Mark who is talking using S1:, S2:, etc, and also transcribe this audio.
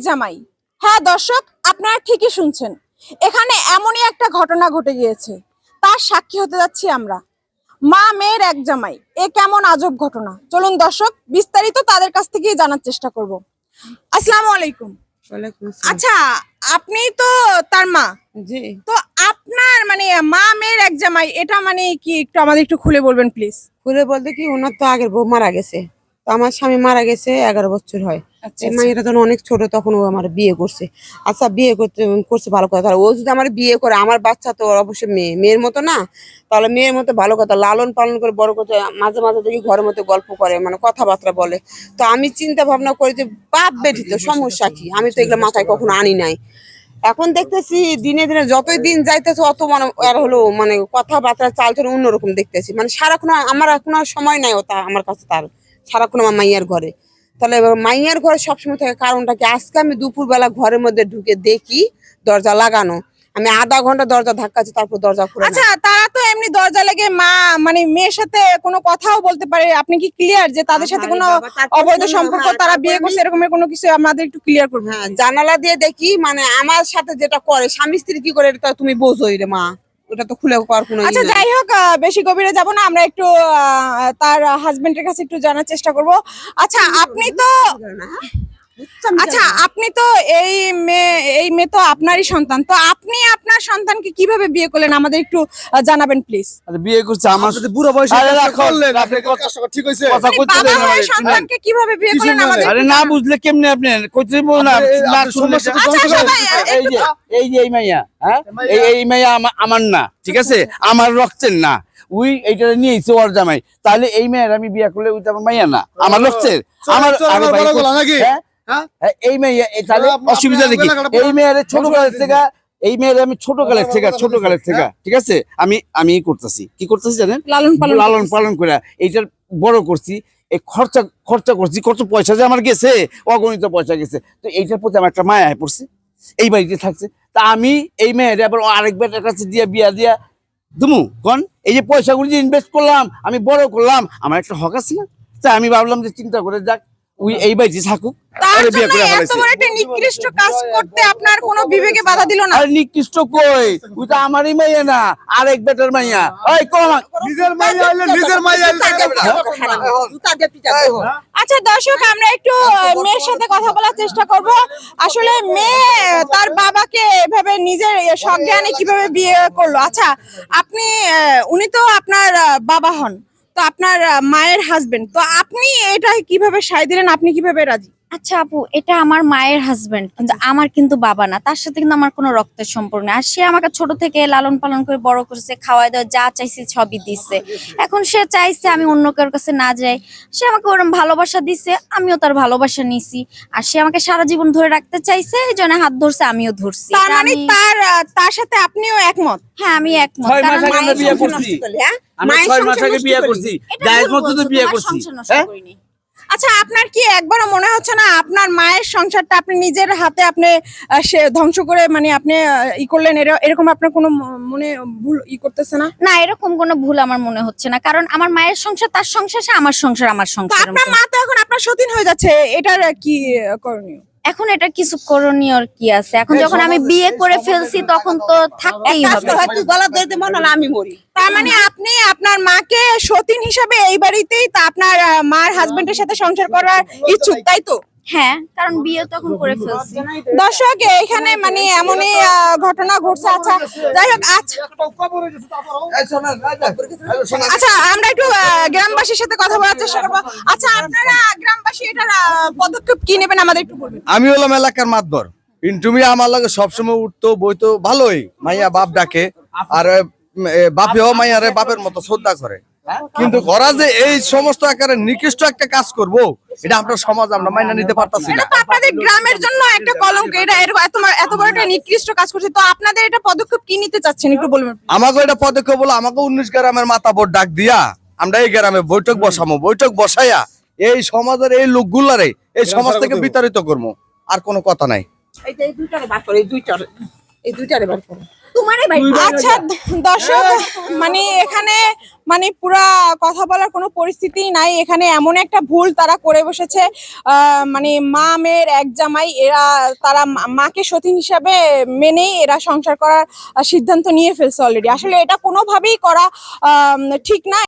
S1: জামাই। হ্যাঁ দর্শক, আপনারা ঠিকই শুনছেন, এখানে এমনই একটা ঘটনা ঘটে গিয়েছে, তার সাক্ষী হতে যাচ্ছি আমরা। মা মেয়ের এক জামাই, এ কেমন আজব ঘটনা। চলুন দর্শক, বিস্তারিত তাদের কাছ থেকেই জানার চেষ্টা করব। আসসালামু আলাইকুম। আচ্ছা, আপনি তো তার মা,
S2: জি।
S1: তো আপনার মানে মা মেয়ের এক জামাই, এটা মানে কি একটু আমাদের একটু খুলে বলবেন প্লিজ।
S2: খুলে বলতে কি, ওনার তো আগের বউ মারা গেছে, তো আমার স্বামী মারা গেছে 11 বছর হয়।
S1: আচ্ছা,
S2: এই মেয়েটা তখন অনেক ছোট, তখন ও আমার বিয়ে করছে। আচ্ছা, বিয়ে করছে ভালো কথা, ও যদি আমার বিয়ে করে, আমার বাচ্চা তো অবশ্যই মেয়ের মতো না, তাহলে মেয়ের মতো ভালো কথা লালন পালন করে বড় করতে। মাঝে মাঝে দেখি ঘরের মধ্যে গল্প করে, মানে কথাবার্তা বলে। তো আমি চিন্তা ভাবনা করি যে বাপ বেটি তো সমস্যা কি, আমি তো এগুলো মাথায় কখনো আনি নাই। এখন দেখতেছি দিনে দিনে যতই দিন যাইতেছে অত মানে আর হলো মানে কথাবার্তা চালচলন অন্যরকম দেখতেছি, মানে সারাক্ষণ আমার এখন আর সময় নাই ওটা আমার কাছে, তার সারাক্ষণ আমার মাইয়ার ঘরে। তাহলে এবার মাইয়ার ঘরে সবসময় থাকে কারণটা কি, আজকে আমি দুপুরবেলা ঘরের মধ্যে ঢুকে দেখি দরজা লাগানো, আমি আধা ঘন্টা দরজা ধাক্কাচ্ছি, তারপর দরজা খুলে না।
S1: আচ্ছা, তারা তো এমনি দরজা লেগে মা মানে মেয়ের সাথে কোনো কথাও বলতে পারে, আপনি কি ক্লিয়ার যে তাদের সাথে কোনো
S2: আরে বাবা, তারপর
S1: অবৈধ
S2: শোনো,
S1: সম্পর্ক
S2: হ্যাঁ,
S1: তারা
S2: তারপর
S1: বিয়ে করছে, এরকমের কোনো কিছু আমাদের একটু ক্লিয়ার করবেন?
S2: হ্যাঁ, জানালা দিয়ে দেখি, মানে আমার সাথে যেটা করে স্বামী স্ত্রী কি করে, এটা তো তুমি বোঝোই রে মা, ওটা তো খুলে করার কোনো
S1: আচ্ছা, যাই হোক, বেশি গভীরে যাব না, আমরা একটু তার হাজবেন্ডের কাছে একটু জানার চেষ্টা করব। আচ্ছা, আপনি তো এই মেয়ে তো আপনারই সন্তান, তো আপনি আপনার সন্তানকে কিভাবে বিয়ে করলেন আমাদের একটু জানাবেন প্লিজ।
S3: বিয়ে করছে আমার
S4: যদি বুড়ো বয়সে
S3: আরে
S4: কাজটা
S3: রাখো,
S4: করলেন,
S3: রাখো,
S4: আপনি কাজটা ঠিক হইছে?
S3: কথা
S1: আপনি
S3: কইতে
S1: বাবা
S3: দেন
S1: হয়ে
S3: আমারে, শুনেন।
S1: সন্তানকে কিভাবে বিয়ে
S4: কি
S1: করলেন
S4: শুনলেন?
S1: আমাদের
S3: আরে
S1: একটু
S3: না
S1: জানান।
S3: বুঝলে কেমনে আপনি কইতে বল না,
S4: আপনি-
S3: না
S4: আপনার
S3: শুনলে
S4: সমস্যা-
S1: আচ্ছা সবাই
S3: এই যে এই মাইয়া, হ্যাঁ, এই মাইয়া আমার না, ঠিক আছে, আমার রক্তের না, উই এইটা নিয়েছে ওর জামাই, তাহলে এই মেয়ের আমি বিয়ে করলে ওইটা আমার মাইয়া না, আমার রক্তের। আমার আরে ভাই,
S4: বড় গলা নাকি?
S3: হ্যাঁ?
S4: হ্যাঁ?
S3: হ্যাঁ, এই মেয়ে তাহলে
S4: আপনি-
S3: অসুবিধা
S4: আপনি
S3: দেখি,
S4: এলাকাটা
S3: এই মেয়ের ছোট
S4: বড়
S3: কালের
S4: করে
S3: থেকে, এই মেয়ের আমি ছোট কালের থেকে
S4: হ্যাঁ?
S3: ঠিক আছে, আমি করতেছি কি করতেছি জানেন,
S1: লালন পালন
S3: লালন পালন করে এইটার বড় করছি। এই খরচা করছি, কত পয়সা যে আমার গেছে, অগণিত পয়সা গেছে। তো এইটার প্রতি আমার একটা মায়া পড়ছে, এই বাড়িতে থাকছে। তা আমি এই মেয়ের আবার আরেক বেটার কাছে দিয়া বিয়া দিয়া দুমু কন, এই যে পয়সাগুলো যে ইনভেস্ট করলাম, আমি বড় করলাম, আমার একটা হক আছে না? তাই আমি ভাবলাম যে চিন্তা করে যাক, ওই এই বাড়িতে থাকুক।
S1: তার
S3: আরে বিয়ে
S1: জন্য
S3: করে
S1: এত
S3: ফেলাইছে।
S1: বড় একটা নিকৃষ্ট কাজ করতে আপনার কোনো বিবেকে বাধা দিল না?
S3: আরে নিকৃষ্ট কই, ওই তো আমারই মাইয়া না, আরেক বেটার মাইয়া। ওই কম
S4: নিজের মাইয়া আইলে নিজের মাইয়া আইলে
S1: আচ্ছা দর্শক, আমরা একটু মেয়ের সাথে কথা বলার চেষ্টা করব। আসলে মেয়ে তার বাবাকে এভাবে নিজের সজ্ঞানে কিভাবে বিয়ে করলো। আচ্ছা, আপনি উনি তো আপনার বাবা হন, তো আপনার মায়ের হাজবেন্ড, তো আপনি এটা কিভাবে সায় দিলেন, আপনি কিভাবে রাজি?
S5: আচ্ছা আপু, এটা আমার মায়ের হাজবেন্ড, কিন্তু আমার কিন্তু বাবা না, তার সাথে কিন্তু আমার কোনো রক্তের সম্পর্ক নেই। আর সে আমাকে ছোট থেকে লালন পালন করে বড় করেছে, খাওয়াই দাওয়া যা চাইছে সবই দিচ্ছে। এখন সে চাইছে আমি অন্য কারোর কাছে না যাই, সে আমাকে ওরকম ভালোবাসা দিচ্ছে, আমিও তার ভালোবাসা নিছি। আর সে আমাকে সারা জীবন ধরে রাখতে চাইছে, এই জন্য হাত ধরছে, আমিও ধরছি।
S1: তার
S5: এটা
S1: মানে
S5: আমি-
S1: তার সাথে আপনিও একমত?
S5: হ্যাঁ, আমি একমত।
S3: 6 মাস
S5: কারণ
S3: আগে আমরা
S5: মায়ের
S3: বিয়ে
S5: সংসার
S3: করছি।
S5: নষ্ট করলে, হ্যাঁ?
S3: আমরা
S5: মায়ের
S3: 6 মাস
S5: সংসার
S3: আগে
S5: নষ্ট
S3: বিয়ে
S5: করলে।
S3: করছি,
S5: এটা
S3: জায়েজ
S5: ভুল
S3: মতো তো
S5: বলছো,
S3: বিয়ে
S5: তোমার
S3: করছি,
S5: সংসার নষ্ট
S3: হ্যাঁ?
S5: করিনি।
S1: আচ্ছা, আপনার কি একবারও মনে হচ্ছে না আপনার মায়ের সংসারটা আপনি নিজের হাতে আপনি সে ধ্বংস করে মানে আপনি ই করলেন, এরকম আপনার কোনো মনে ভুল করতেছে না?
S5: না, এরকম কোনো ভুল আমার মনে হচ্ছে না, কারণ আমার মায়ের সংসার তার সংসার, সে আমার সংসার আমার
S1: তো
S5: সংসার।
S1: আপনার মা তো এখন আপনার সতীন হয়ে যাচ্ছে, এটার কি করণীয়?
S5: এখন এটা কিছু করণীয় কি আছে? এখন যখন আমি বিয়ে করে ফেলছি তখন তো থাকতেই হবে।
S2: গলা ধরতে মনে হলো আমি মরি।
S1: তার মানে আপনি আপনার মাকে সতীন হিসাবে এই বাড়িতেই তা আপনার মার হাজবেন্ডের সাথে সংসার করার ইচ্ছুক, তাই তো?
S5: হ্যাঁ, কারণ বিয়ে তখন করে ফেলছি।
S1: দর্শক, এখানে মানে এমনই ঘটনা ঘটছে। আচ্ছা, যাই হোক, আচ্ছা আমরা একটু গ্রামবাসীর সাথে কথা বলার চেষ্টা করবো। আচ্ছা, আপনারা গ্রামবাসী এটার পদক্ষেপ কি নেবেন আমাদের একটু বলবেন?
S4: আমি হলাম এলাকার মাতবর, পিন্টুমি আমার লাগে সবসময় উঠতো বইতো ভালোই, মাইয়া বাপ ডাকে, আর বাপেও মাইয়ারে বাপের মতো শ্রদ্ধা করে। কিন্তু ওরা যে এই সমস্ত আকারে নিকৃষ্ট একটা কাজ করব, এটা আমরা সমাজ আমরা মাইনা নিতে পারতাছি না।
S1: এটা তো আপনাদের গ্রামের জন্য একটা কলঙ্ক, এটা এত বড় একটা নিকৃষ্ট কাজ করছে, তো আপনাদের এটা পদক্ষেপ কি নিতে চাচ্ছেন একটু বলবেন?
S4: আমাকে এটা পদক্ষেপ বলো, আমাকে 19 গ্রামের মাথা বোর্ড ডাক দিয়া আমরা এই গ্রামে বৈঠক বসামো, বৈঠক বসাইয়া এই সমাজের এই লোকগুলারে এই সমাজ থেকে বিতাড়িত করবো, আর কোনো কথা নাই।
S2: এই দুইটারে বার করো, এই দুইটারে বার করো।
S1: আচ্ছা দর্শক, মানে এখানে মানে পুরা কথা বলার কোনো পরিস্থিতি নাই। এখানে এমন একটা ভুল তারা করে বসেছে, মানে মা মেয়ের এক জামাই, এরা তারা মাকে সতীন হিসাবে মেনেই এরা সংসার করার সিদ্ধান্ত নিয়ে ফেলছে অলরেডি। আসলে এটা কোনোভাবেই করা ঠিক না।